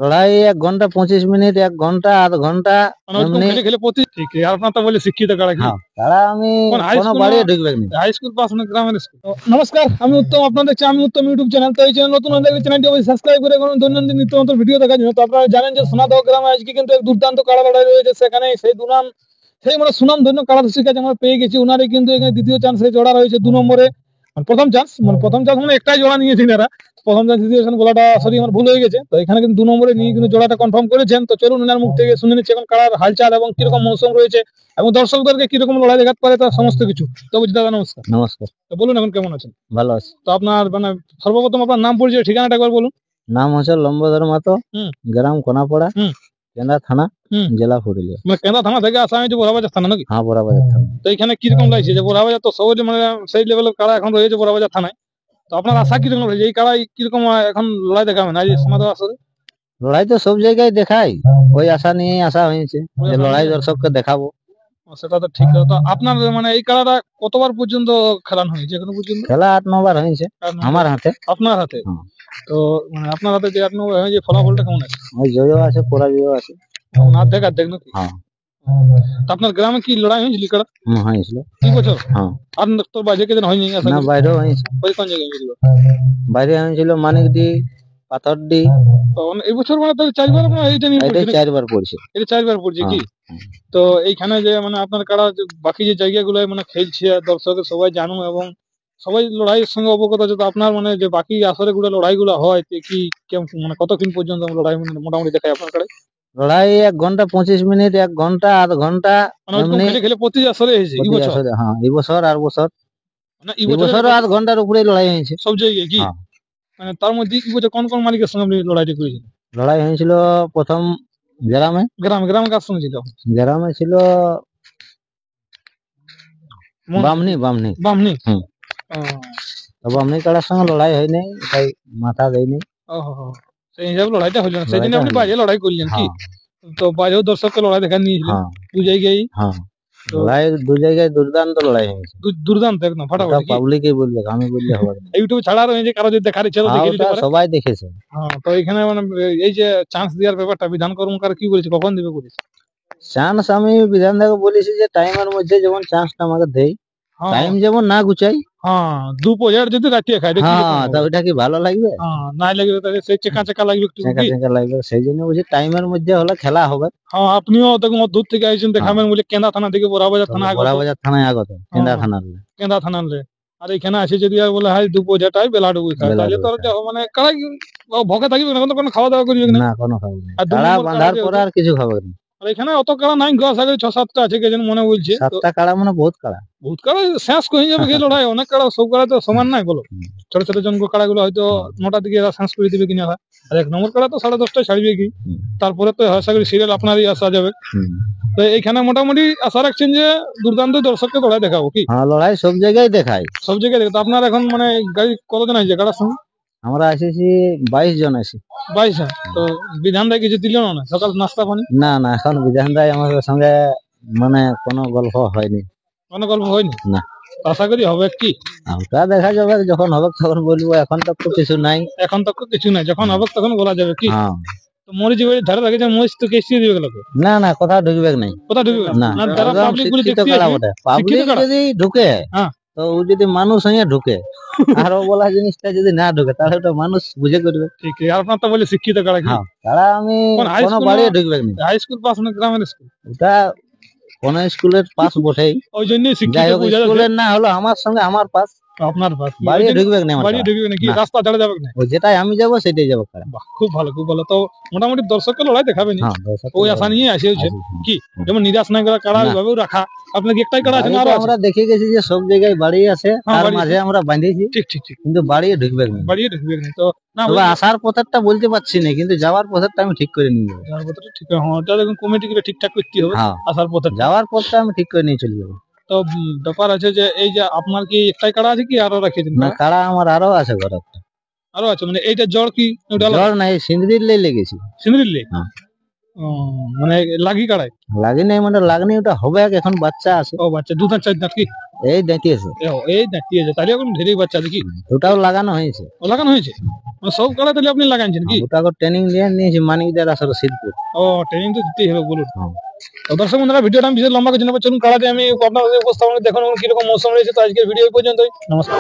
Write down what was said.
লড়াই 1 ঘন্টা 25 মিনিট, 1 ঘন্টা, আধ ঘন্টা। খেলে খেলে প্রতি ঠিক আর আপনার তো বলে শিক্ষিত কারা কি তারা আমি কোনো বাড়ি ঢুকবে না। হাই স্কুল পাস না গ্রামের স্কুল। নমস্কার, আমি উত্তম, আপনারা দেখছেন আমি উত্তম ইউটিউব চ্যানেল। তো এই চ্যানেল নতুন হলে চ্যানেলটি অবশ্যই সাবস্ক্রাইব করে কোনো দৈনন্দিন নিত্য নতুন ভিডিও দেখার জন্য। তো আপনারা জানেন যে সোনাদহ গ্রামে আজকে কিন্তু এক দুর্দান্ত কাড়া লড়াই রয়েছে। সেখানে সেই মানে সুনাম ধন্য কাড়া দর্শক কাছে আমরা পেয়ে গেছি। উনারই কিন্তু এখানে দ্বিতীয় চান্সে জোড়া রয়েছে 2 নম্বরে। প্রথম চান্স মানে একটাই জোড়া নিয়েছেন এরা। প্রথম চান্স দ্বিতীয় চান্স বলাটা সরি আমার ভুল হয়ে গেছে। তো এখানে কিন্তু 2 নম্বরে নিয়ে কিন্তু জোড়াটা কনফার্ম করেছেন। তো চলুন ওনার মুখ থেকে শুনে নিচ্ছি এখন কাড়ার হালচাল এবং কিরকম মৌসুম রয়েছে এবং দর্শকদেরকে কিরকম লড়াই দেখাতে পারে তার সমস্ত কিছু। তো বুঝি দাদা নমস্কার। নমস্কার। তো বলুন এখন কেমন আছেন? ভালো আছি। তো আপনার মানে সর্বপ্রথম আপনার নাম পরিচয় ঠিকানাটা একবার বলুন। নাম হচ্ছে লম্বোদর মাতো, গ্রাম কোনাপাড়া, কেন্দা থানা, জেলা পুরুলিয়া। মানে কেন্দা থানা থেকে আসা হয়েছে বোরাবাজার থানা নাকি? হ্যাঁ, বোরাবাজার থানা। তো এখানে কিরকম লাগছে যে বোরাবাজার তো সহজে মানে সেই লেভেলের কাড়া এখন রয়েছে বোরাবাজার থানায়। তো আপনার আশা কিরকম রয়েছে এই কাড়াই কিরকম এখন লড়াই দেখাবেন আজ সমাজ আসলে? লড়াই তো সব জায়গায় দেখাই, ওই আশা নিয়ে আসা হয়েছে যে লড়াই দর্শককে দেখাবো। সেটা তো ঠিক। তো আপনার মানে এই কাড়াটা কতবার পর্যন্ত খেলানো হয়েছে এখনো পর্যন্ত? খেলা 8-9 বার হয়েছে আমার হাতে। আপনার হাতে? তো মানে আপনার হাতে যে 8-9 বার হয়েছে ফলাফলটা কেমন আছে? ওই জয় আছে, পরাজয় আছে। অর্ধেক নাকি? হ্যাঁ। আপনার গ্রামে কি লড়াই হয়েছিল কাড়া? হয়েছিল। কি বছর? হ্যাঁ। আর তো বাইরে কেদিন হয়নি? না, বাইরেও হয়েছে। ওই কোন জায়গায় হয়েছিল? বাইরে হয়েছিল মানিকডি, পাথরডি। এই বছর মানে তাহলে 4 বার আপনার এইটা নিয়ে পড়ছে? 4 বার পড়ছে। এটা 4 বার পড়ছে কি? তো এইখানে যে মানে আপনার কাড়া বাকি যে জায়গাগুলো মানে খেলছে দর্শকের সবাই জানুন এবং সবাই লড়াইয়ের সঙ্গে অবগত আছে। তো আপনার মানে যে বাকি আসরে গুলো লড়াইগুলো হয় কি মানে কতক্ষণ পর্যন্ত লড়াই মানে মোটামুটি দেখায় আপনার কাড়ায়? লড়াই 1 ঘন্টা 25 মিনিট, 1 ঘন্টা, আধ ঘন্টা। খেলে খেলে প্রতি আসরে হয়েছে এই বছর? হ্যাঁ, এই বছর আর বছর মানে এই বছর আধ ঘন্টার উপরে লড়াই হয়েছে সব জায়গায় কি? মানে তার মধ্যে এই বছর কোন কোন মালিকের সঙ্গে আপনি লড়াইটা করেছেন? লড়াই হয়েছিল প্রথম গ্রামে। গ্রামে কার সঙ্গে ছিল? গ্রামে ছিল বামনি। বামনি কাড়ার সঙ্গে লড়াই হয় নাই, তাই মাথা দেয়নি। সেই হিসাবে লড়াইটা হইল না, সেই জন্য আপনি বাইরে লড়াই করলেন কি? তো বাইরেও দর্শককে লড়াই দেখা নিয়েছিলেন 2 জায়গায়? লড়াই 2 জায়গায় দুর্দান্ত লড়াই হয়েছে। দুর্দান্ত একদম ফাটাফাটি। পাবলিকই বলবে, আমি বললে হবে না। ইউটিউবে ছাড়া রয়েছে, কারো যদি দেখার ইচ্ছা তো দেখে নিতে পারে। সবাই দেখেছে। তো এখানে মানে এই যে চান্স দেওয়ার ব্যাপারটা বিধান কর্মকার কি বলেছে, কখন দিবে বলেছে? চান্স আমি বিধান দাকে বলেছি যে টাইমের মধ্যে যেমন চান্সটা আমাকে দেয়, টাইম যেমন না গুচাই। দু পয়সার যদি রাখিয়ে খাই তা ওইটা কি ভালো লাগবে? না লাগবে তাহলে সেই চেকা লাগবে, লাগবে। সেই জন্য বলছি টাইমের মধ্যে হলে খেলা হবে। আপনিও দেখুন দূর থেকে আইছেন দেখাবেন বলে কেন্দা থানা থেকে বোরাবাজার থানায় আগত, কেন্দা থানার আর এখানে আছে যদি আর বলে হাই 2 পয়সাটাই বেলা ডুবি খায়, তাহলে তো মানে কারাই ভকে থাকবে না, কোনো খাওয়া দাওয়া করবে না। কোনো খাবে না, বাঁধার পরে আর কিছু খাবে না। আর এখানে অত কাড়া নাই, 6-7টা আছে কে যেন মনে বলছে। 7টা কাড়া মানে বহুত কাড়া শেষ করে যাবে কি লড়াই? অনেক কাড়া, সব কাড়া তো সমান নাই বলো। ছোট ছোট জনক কাড়া গুলো হয়তো 9টার দিকে শেষ করে দিবে কিনা, আর 1 নম্বর কাড়া তো 10:30টায় ছাড়বে কি, তারপরে তো আশা করি সিরিয়াল আপনারই আসা যাবে। তো এইখানে মোটামুটি আশা রাখছেন যে দুর্দান্ত দর্শককে লড়াই দেখাবো কি? লড়াই সব জায়গায় দেখাই, সব জায়গায় দেখো। তো আপনার এখন মানে গাড়ি কতজন আছে কাড়ার সঙ্গে? আমরা এসেছি 22 জন আছি। 22? তো বিধান দেয় কিছু দিল না সকাল নাস্তা পানি? না, এখন বিধান দেয় আমাদের সঙ্গে মানে কোনো গল্প হয়নি। কোনো গল্প হয়নি না? আশা করি হবে কি, ওটা দেখা যাবে যখন হবে তখন বলবো। এখন তো কিছু নাই, যখন হবে তখন বলা যাবে কি? তো মরিচ বাড়ির ধারে রাখেছে, মরিচ তো কেসি দিবে গেল না কোথা ঢুকবে নাই, কোথা ঢুকবে না। পাবলিক যদি ঢুকে তো ও যদি মানুষ হয়ে ঢুকে আর ও বলা জিনিসটা যদি না ঢুকে তাহলে ওটা মানুষ বুঝে করবে। ঠিক আছে। আপনার তো বলে শিক্ষিত কারা কি? তারা আমি কোনো বাড়ি ঢুকবে না। হাই স্কুল পাস না গ্রামের স্কুল? ওটা কোন স্কুলের পাস বটেই, ওই জন্যই শিক্ষিত। স্কুলের না হলো আমার সঙ্গে আমার পাস, আপনার পাস বাড়ি ঢুকবে না। বাড়ি ঢুকবে না কি? রাস্তা ছেড়ে যাবে না? ও যেটাই আমি যাব সেটাই যাব। খুব ভালো, খুব ভালো। তো মোটামুটি দর্শককে লড়াই দেখাবেন ওই আশা নিয়ে আসে কি? যেমন নিরাশ না করা কাড়া ওইভাবেও রাখা। আপনার একটাই কাড়া আছে না? আমরা দেখে গেছি যে সব জায়গায় বাড়ি আছে, তার মাঝে আমরা বাঁধেছি। ঠিক, কিন্তু বাড়ি ঢুকবে না, তো না আসার পথেরটা বলতে পারছি না, কিন্তু যাওয়ার পথেরটা আমি ঠিক করে নিয়ে যাবো। যাওয়ার পথটা ঠিক ওটা দেখুন কমিটি করে ঠিকঠাক করতে হবে। আসার পথে যাওয়ার পথটা আমি ঠিক করে নিয়ে চলে যাবো। তো ব্যাপার আছে যে এই যে আপনার কি একটাই কাড়া আছে কি আরো রাখিয়ে দিন? না, কাড়া আমার আরো আছে ঘরে। আরো আছে মানে এইটা জ্বর কি? জ্বর নাই, সিন্দ্রির লেগেছি। সিন্দ্রির লেগ? মানে লাগি কাড়াই লাগি নাই মানে লাগনি ওটা হবে এখন বাচ্চা আছে। ও বাচ্চা দুধ আর চার দাঁত কি এই দাঁতিয়েছে, এই দাঁড়িয়েছে তাহলে এখন ঢেরেই বাচ্চা দেখি ওটাও লাগানো হয়েছে। ও লাগানো হয়েছে সব কাড়া তাহলে আপনি লাগাইছেন কি? ওটাকে ট্রেনিং দিয়ে নিয়েছি মানিকদের আসলে সিদ্ধপুর। ও ট্রেনিং তো দিতেই হবে বলুন। তো দর্শক বন্ধুরা ভিডিওটা আমি বিশেষ লম্বা করছি না, চলুন কাড়াতে আমি আপনাদের উপস্থাপনা দেখুন কিরকম মৌসুম রয়েছে। তো আজকের ভিডিও এই পর্যন্তই, নমস্কার।